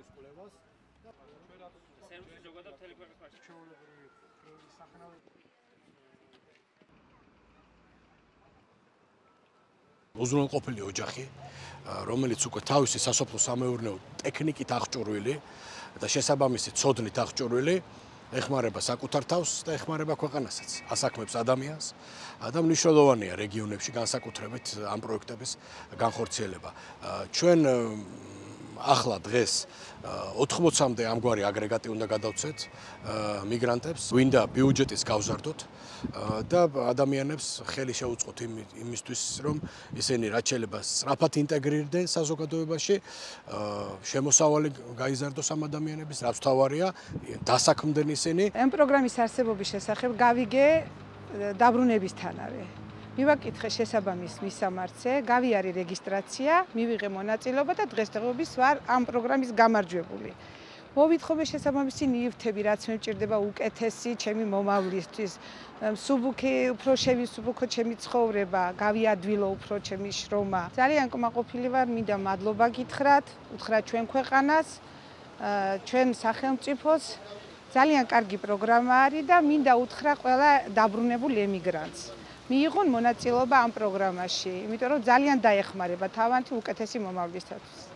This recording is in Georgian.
აკეთებს კვლევას და სერვისი ზოგადად მთელი ქვეყნის ჩვეულებრივი სახელმწიფო უზრუნველყოფილი ოჯახი, რომელიც უკვე თავისი სასოფლო-სამეურნეო ტექნიკით აღჭურვილი და შესაბამისი ცოდნით აღჭურვილი ეხმარება საკუთარ თავს და ეხმარება ქვეყანასაც, ასაქმებს ადამიანს და მნიშვნელოვანია რეგიონებში განსაკუთრებით ამ პროექტების განხორციელება. ჩვენ ახლა დღეს 80-მდე ამგვარი აგრეგატი უნდა გადავცეთ მიგრანტებს, გვინდა ბიუჯეტის გავზარდოთ და ადამიანებს ხელი შეუწყოთ იმისთვის, რომ ისინი რაც შეიძლება სწრაფად ინტეგრირდნენ საზოგადოებაში, შემოსავალი გაიზარდოს ამ ადამიანების, რაც თავარია, დასაქმდნენ ისინი. ამ პროგრამის არსებობის შესახებ გავიგე დაბრუნებისთანავე. მივაკითხე შესაბამის მისამართზე, გავიარე რეგისტრაცია, მივიღე მონაწილეობა და დღესდღეობით ვარ ამ პროგრამის გამარჯვებული. მოვითხოვე შესაბამისი ნივთები, რაც მე მჭირდება უკეთესი ჩემი მომავლისთვის, მსუბუქი უფრო შევისუბუქო ჩემი ცხოვრება, გავიადვილო უფრო ჩემი შრომა. ძალიან კმაყოფილი ვარ, მინდა მადლობა გითხრათ, უთხრათ ჩვენ ქვეყანას, ჩვენ სახელმწიფოს. ძალიან კარგი პროგრამა არის და მინდა უთხრა ყველა დაბრუნებულ ემიგრანტს. მიიღონ მონაწილეობა ამ პროგრამაში, იმიტომ რომ ძალიან დაეხმარება თავანთი უკეთესი მომავლისათვის.